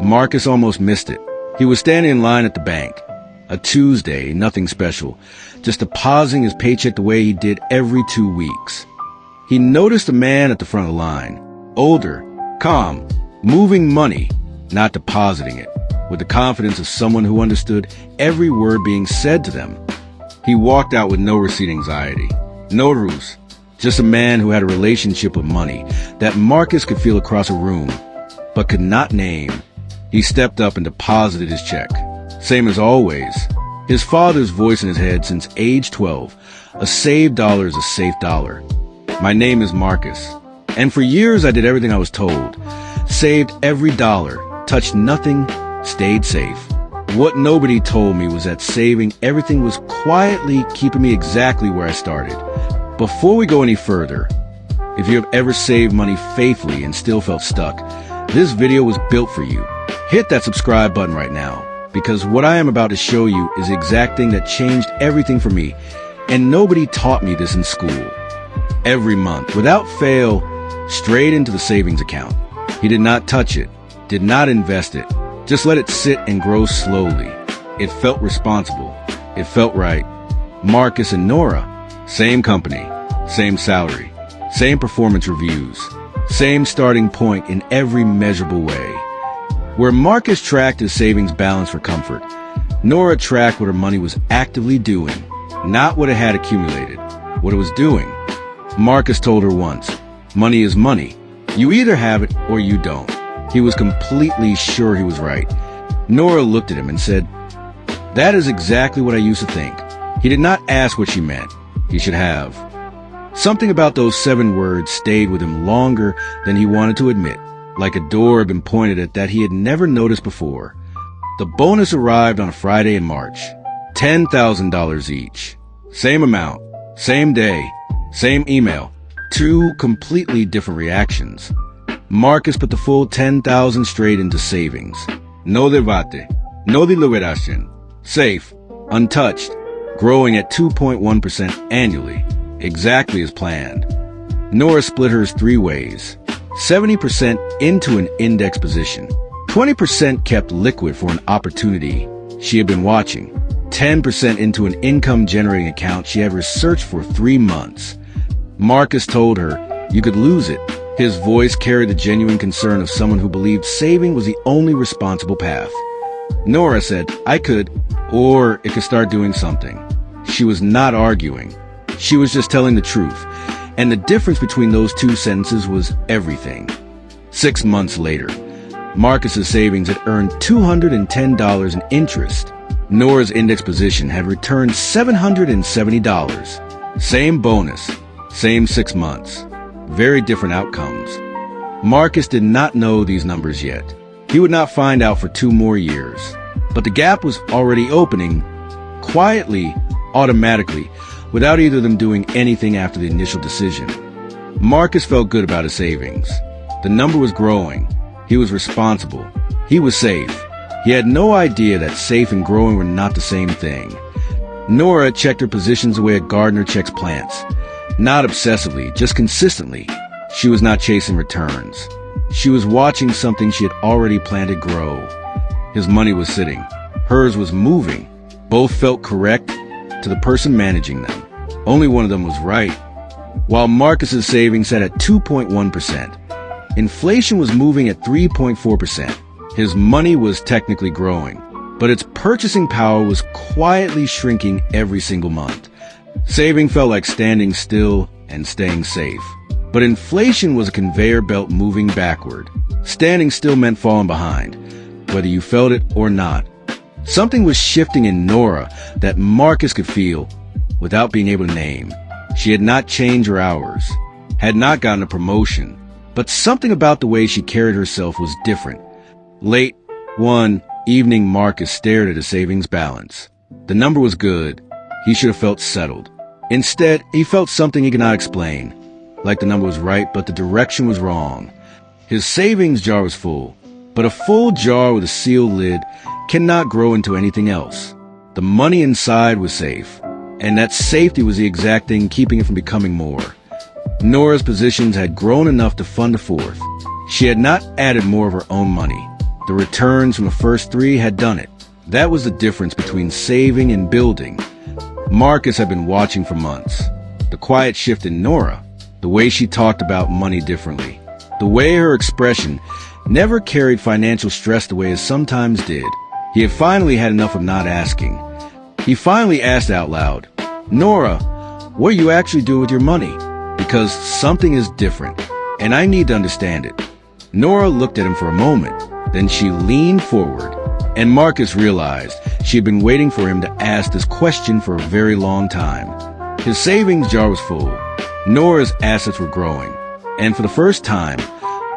Marcus almost missed it. He was standing in line at the bank. A Tuesday, nothing special, just depositing his paycheck the way he did every 2 weeks. He noticed a man at the front of the line, older, calm, moving money, not depositing it, with the confidence of someone who understood every word being said to them. He walked out with no receipt anxiety, no ruse, just a man who had a relationship with money that Marcus could feel across a room, but could not name. He stepped up and deposited his check. Same as always, his father's voice in his head since age 12, a saved dollar is a safe dollar. My name is Marcus, and for years I did everything I was told. Saved every dollar, touched nothing, stayed safe. What nobody told me was that saving everything was quietly keeping me exactly where I started. Before we go any further, if you have ever saved money faithfully and still felt stuck, this video was built for you. Hit that subscribe button right now, because what I am about to show you is the exact thing that changed everything for me, and nobody taught me this in school. Every month, without fail, straight into the savings account. He did not touch it, did not invest it, just let it sit and grow slowly. It felt responsible. It felt right. Marcus and Nora, same company, same salary, same performance reviews, same starting point in every measurable way. Where Marcus tracked his savings balance for comfort, Nora tracked what her money was actively doing, not what it had accumulated, what it was doing. Marcus told her once, money is money. You either have it or you don't. He was completely sure he was right. Nora looked at him and said, that is exactly what I used to think. He did not ask what she meant. He should have. Something about those 7 words stayed with him longer than he wanted to admit, like a door had been pointed at that he had never noticed before. The bonus arrived on a Friday in March. $10,000 each. Same amount, same day, same email. 2 completely different reactions. Marcus put the full $10,000 straight into savings. No debate, no deliberación. Safe, untouched, growing at 2.1% annually, exactly as planned. Nora split hers 3 ways. 70% into an index position. 20% kept liquid for an opportunity she had been watching. 10% into an income-generating account she had researched for 3 months. Marcus told her, you could lose it. His voice carried the genuine concern of someone who believed saving was the only responsible path. Nora said, I could, or it could start doing something. She was not arguing. She was just telling the truth. And the difference between those 2 sentences was everything. 6 months later, Marcus's savings had earned $210 in interest. Nora's index position had returned $770. Same bonus. Same 6 months. Very different outcomes. Marcus did not know these numbers yet. He would not find out for 2 more years. But the gap was already opening, quietly, automatically, without either of them doing anything after the initial decision. Marcus felt good about his savings. The number was growing. He was responsible. He was safe. He had no idea that safe and growing were not the same thing. Nora checked her positions the way a gardener checks plants. Not obsessively, just consistently. She was not chasing returns. She was watching something she had already planted grow. His money was sitting. Hers was moving. Both felt correct to the person managing them. Only one of them was right. While Marcus's savings sat at 2.1%, inflation was moving at 3.4%. His money was technically growing, but its purchasing power was quietly shrinking every single month. Saving felt like standing still and staying safe. But inflation was a conveyor belt moving backward. Standing still meant falling behind, whether you felt it or not. Something was shifting in Nora that Marcus could feel without being able to name. She had not changed her hours, had not gotten a promotion, but something about the way she carried herself was different. Late one evening, Marcus stared at his savings balance. The number was good. He should have felt settled. Instead, he felt something he could not explain. Like the number was right, but the direction was wrong. His savings jar was full, but a full jar with a sealed lid cannot grow into anything else. The money inside was safe, and that safety was the exact thing keeping it from becoming more. Nora's positions had grown enough to fund a fourth. She had not added more of her own money. The returns from the first 3 had done it. That was the difference between saving and building. Marcus had been watching for months. The quiet shift in Nora, the way she talked about money differently, the way her expression never carried financial stress the way it sometimes did. He had finally had enough of not asking. He finally asked out loud, "Nora, what are you actually doing with your money? Because something is different, and I need to understand it." Nora looked at him for a moment. Then she leaned forward, and Marcus realized she had been waiting for him to ask this question for a very long time. His savings jar was full. Nora's assets were growing. And for the first time,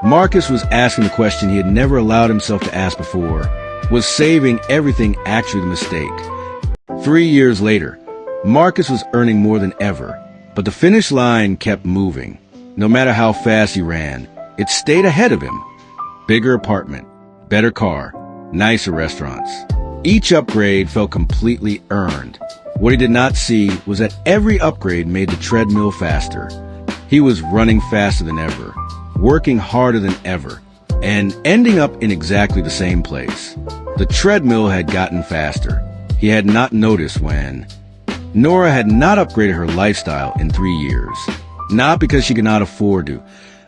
Marcus was asking the question he had never allowed himself to ask before. Was saving everything actually the mistake? 3 years later, Marcus was earning more than ever, but the finish line kept moving. No matter how fast he ran, it stayed ahead of him. Bigger apartment, better car, nicer restaurants. Each upgrade felt completely earned. What he did not see was that every upgrade made the treadmill faster. He was running faster than ever, working harder than ever, and ending up in exactly the same place. The treadmill had gotten faster. He had not noticed when Nora had not upgraded her lifestyle in 3 years. Not because she could not afford to,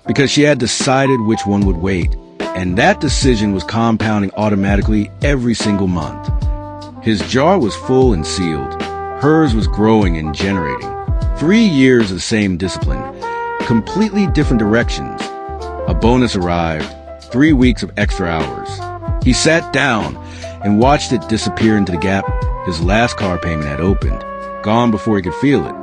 because she had decided which one would wait. And that decision was compounding automatically every single month. His jar was full and sealed. Hers was growing and generating. 3 years of the same discipline, completely different directions. A bonus arrived, 3 weeks of extra hours. He sat down and watched it disappear into the gap his last car payment had opened, gone before he could feel it.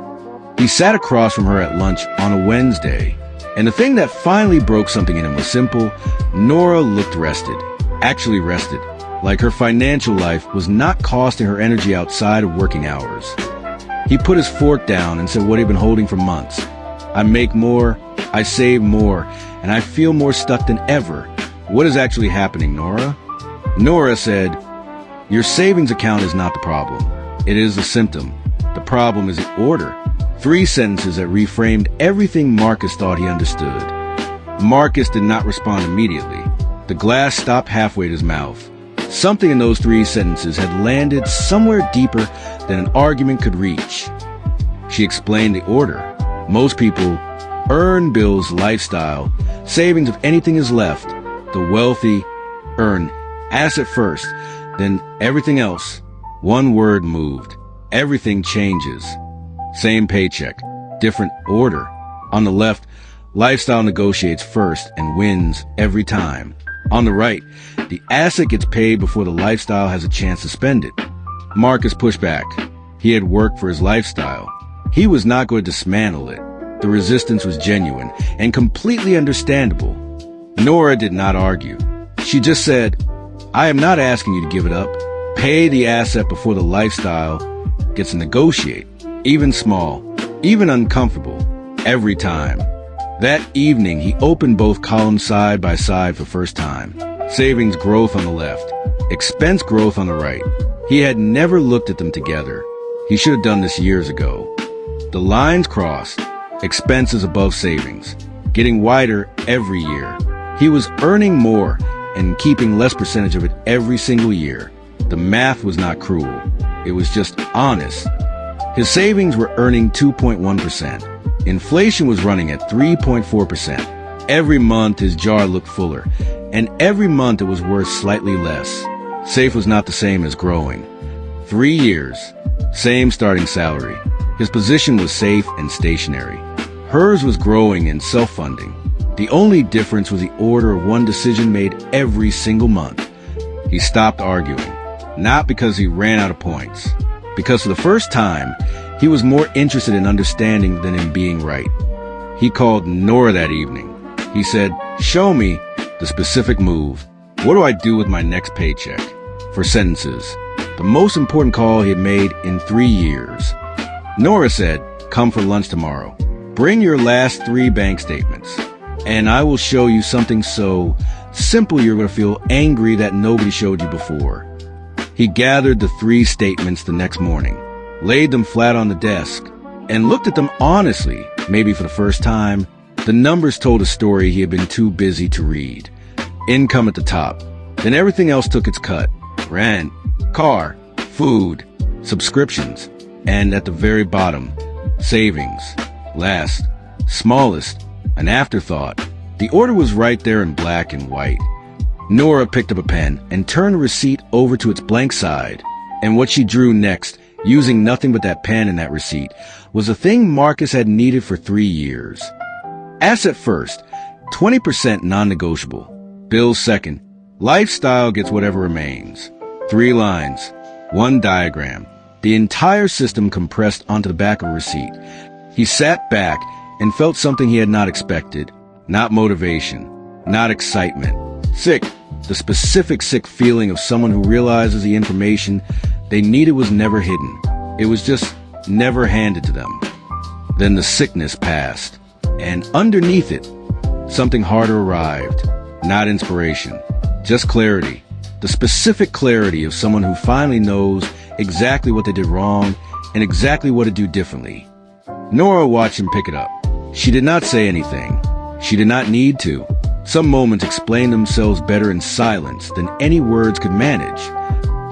He sat across from her at lunch on a Wednesday, and the thing that finally broke something in him was simple. Nora looked rested, actually rested, like her financial life was not costing her energy outside of working hours. He put his fork down and said what he'd been holding for months. "I make more, I save more, and I feel more stuck than ever. What is actually happening, Nora?" Nora said, "Your savings account is not the problem. It is the symptom. The problem is the order." 3 sentences that reframed everything Marcus thought he understood. Marcus did not respond immediately. The glass stopped halfway to his mouth. Something in those 3 sentences had landed somewhere deeper than an argument could reach. She explained the order. Most people earn, bills, lifestyle, savings if anything is left. The wealthy earn asset first, then everything else. One word moved. Everything changes. Same paycheck, different order. On the left, lifestyle negotiates first and wins every time. On the right, the asset gets paid before the lifestyle has a chance to spend it. Marcus pushed back. He had worked for his lifestyle. He was not going to dismantle it. The resistance was genuine and completely understandable. Nora did not argue. She just said, "I am not asking you to give it up. Pay the asset before the lifestyle gets to negotiate. Even small, even uncomfortable, every time." That evening, he opened both columns side by side for the first time. Savings growth on the left, expense growth on the right. He had never looked at them together. He should have done this years ago. The lines crossed, expenses above savings, getting wider every year. He was earning more and keeping less percentage of it every single year. The math was not cruel. It was just honest. His savings were earning 2.1%. Inflation was running at 3.4%. Every month his jar looked fuller, and every month it was worth slightly less. Safe was not the same as growing. 3 years, same starting salary. His position was safe and stationary. Hers was growing and self-funding. The only difference was the order of one decision made every single month. He stopped arguing, not because he ran out of points, because for the first time, he was more interested in understanding than in being right. He called Nora that evening. He said, "Show me the specific move. What do I do with my next paycheck?" For sentences, the most important call he had made in 3 years. Nora said, "Come for lunch tomorrow. Bring your last 3 bank statements, and I will show you something so simple you're going to feel angry that nobody showed you before." He gathered the 3 statements the next morning, laid them flat on the desk, and looked at them honestly. Maybe for the first time, the numbers told a story he had been too busy to read. Income at the top, Then everything else took its cut. Rent, car, food, subscriptions, and at the very bottom, savings. Last, smallest, an afterthought. The order was right there in black and white. Nora picked up a pen and turned the receipt over to its blank side. And what she drew next, using nothing but that pen and that receipt, was a thing Marcus had needed for 3 years. Asset first, 20% non-negotiable. Bills second. Lifestyle gets whatever remains. 3 lines, 1 diagram. The entire system compressed onto the back of a receipt. He sat back and felt something he had not expected. Not motivation, not excitement. Sick, the specific sick feeling of someone who realizes the information they needed was never hidden. It was just never handed to them. Then the sickness passed, and underneath it, something harder arrived. Not inspiration, just clarity. The specific clarity of someone who finally knows exactly what they did wrong and exactly what to do differently. Nora watched him pick it up. She did not say anything. She did not need to. Some moments explained themselves better in silence than any words could manage.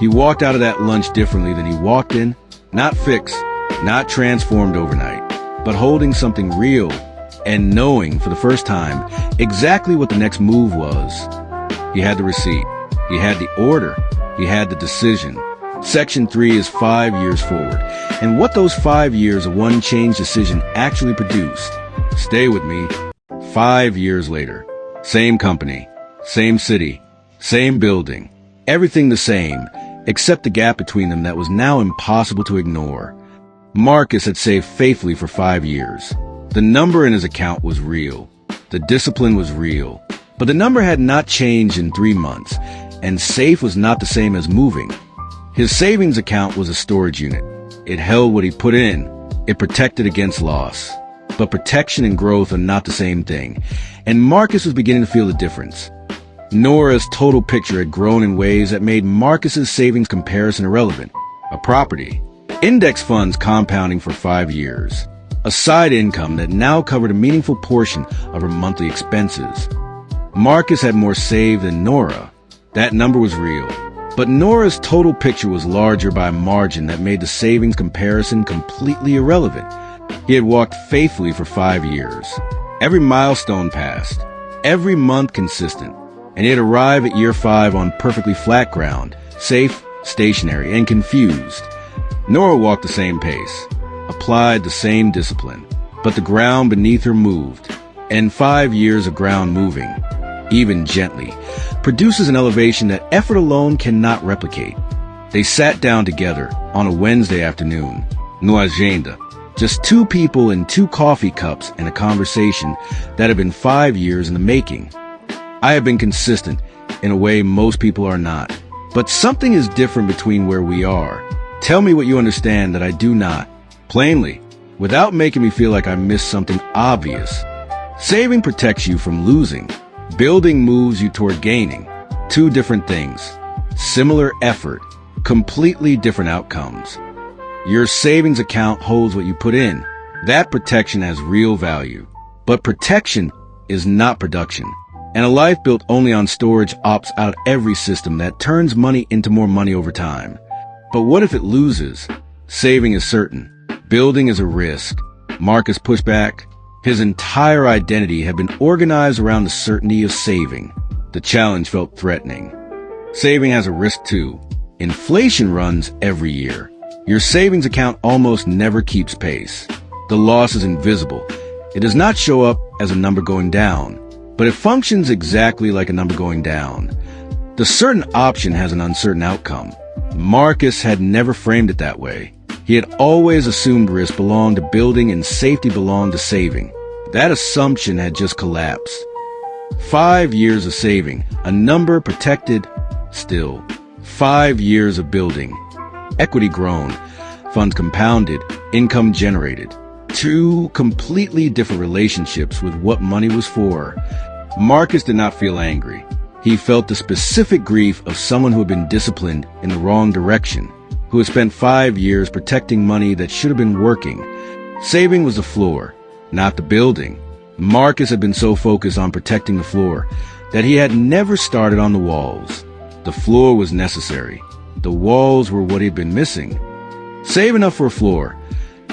He walked out of that lunch differently than he walked in, not fixed, not transformed overnight, but holding something real and knowing for the first time exactly what the next move was. He had the receipt. He had the order. He had the decision. Section 3 is 5 years forward, and what those 5 years of one change decision actually produced. Stay with me. 5 years later. Same company, same city, same building, everything the same, except the gap between them that was now impossible to ignore. Marcus had saved faithfully for 5 years. The number in his account was real. The discipline was real. But the number had not changed in 3 months, and safe was not the same as moving. His savings account was a storage unit. It held what he put in. It protected against loss. But protection and growth are not the same thing, and Marcus was beginning to feel the difference. Nora's total picture had grown in ways that made Marcus's savings comparison irrelevant. A property, index funds compounding for 5 years, a side income that now covered a meaningful portion of her monthly expenses. Marcus had more saved than Nora. That number was real, but Nora's total picture was larger by a margin that made the savings comparison completely irrelevant. He had walked faithfully for 5 years. Every milestone passed, every month consistent, and he had arrived at year 5 on perfectly flat ground, safe, stationary, and confused. Nora walked the same pace, applied the same discipline, but the ground beneath her moved, and 5 years of ground moving, even gently, produces an elevation that effort alone cannot replicate. They sat down together on a Wednesday afternoon, no agenda. Just 2 people in 2 coffee cups and a conversation that had been 5 years in the making. I have been consistent in a way most people are not. But something is different between where we are. Tell me what you understand that I do not. Plainly, without making me feel like I missed something obvious. Saving protects you from losing. Building moves you toward gaining. 2 different things. Similar effort. Completely different outcomes. Your savings account holds what you put in. That protection has real value. But protection is not production. And a life built only on storage opts out every system that turns money into more money over time. But what if it loses? Saving is certain. Building is a risk. Marcus pushed back. His entire identity had been organized around the certainty of saving. The challenge felt threatening. Saving has a risk too. Inflation runs every year. Your savings account almost never keeps pace. The loss is invisible. It does not show up as a number going down, but it functions exactly like a number going down. The certain option has an uncertain outcome. Marcus had never framed it that way. He had always assumed risk belonged to building and safety belonged to saving. That assumption had just collapsed. 5 years of saving, a number protected, still. 5 years of building. Equity grown, funds compounded, income generated. 2 completely different relationships with what money was for. Marcus did not feel angry. He felt the specific grief of someone who had been disciplined in the wrong direction, who had spent 5 years protecting money that should have been working. Saving was the floor, not the building. Marcus had been so focused on protecting the floor that he had never started on the walls. The floor was necessary. The walls were what he'd been missing. Save enough for a floor,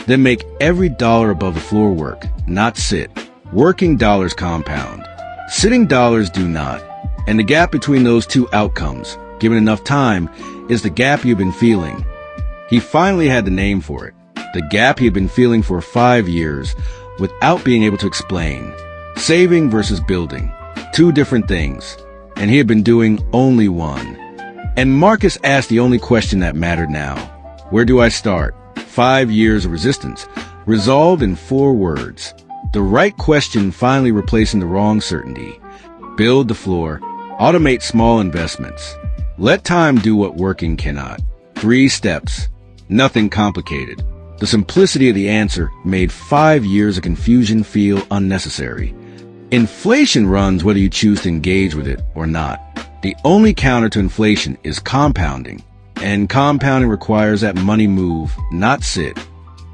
then make every dollar above the floor work, not sit. Working dollars compound. Sitting dollars do not. And the gap between those two outcomes, given enough time, is the gap you've been feeling. He finally had the name for it. The gap he had been feeling for 5 years without being able to explain. Saving versus building. Two different things. And he had been doing only one. And Marcus asked the only question that mattered now. Where do I start? 5 years of resistance, resolved in 4 words. The right question finally replacing the wrong certainty. Build the floor. Automate small investments. Let time do what working cannot. 3 steps. Nothing complicated. The simplicity of the answer made 5 years of confusion feel unnecessary. Inflation runs whether you choose to engage with it or not. The only counter to inflation is compounding. And compounding requires that money move, not sit.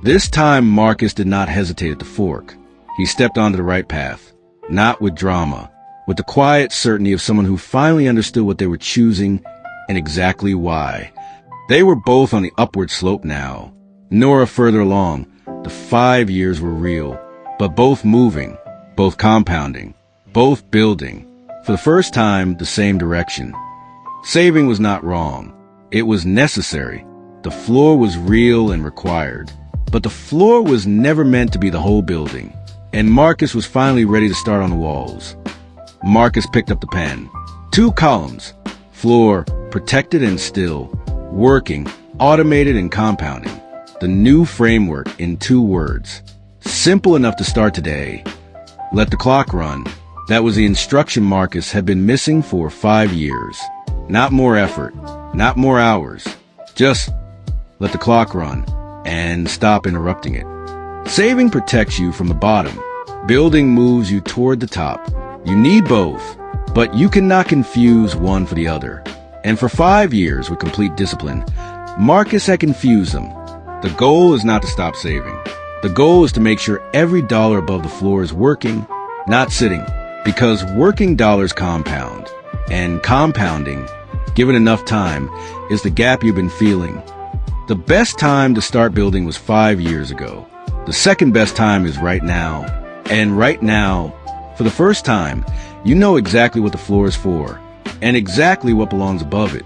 This time, Marcus did not hesitate at the fork. He stepped onto the right path, not with drama, with the quiet certainty of someone who finally understood what they were choosing and exactly why. They were both on the upward slope now. Nora further along. The 5 years were real, but both moving, both compounding, both building. For the first time, the same direction. Saving was not wrong. It was necessary. The floor was real and required. But the floor was never meant to be the whole building. And Marcus was finally ready to start on the walls. Marcus picked up the pen. 2 columns. Floor, protected and still. Working, automated and compounding. The new framework in 2 words. Simple enough to start today. Let the clock run. That was the instruction Marcus had been missing for 5 years. Not more effort. Not more hours. Just let the clock run and stop interrupting it. Saving protects you from the bottom. Building moves you toward the top. You need both, but you cannot confuse one for the other. And for 5 years with complete discipline, Marcus had confused them. The goal is not to stop saving. The goal is to make sure every dollar above the floor is working, not sitting, because working dollars compound. And compounding, given enough time, is the gap you've been feeling. The best time to start building was 5 years ago. The second best time is right now. And right now, for the first time, you know exactly what the floor is for, and exactly what belongs above it.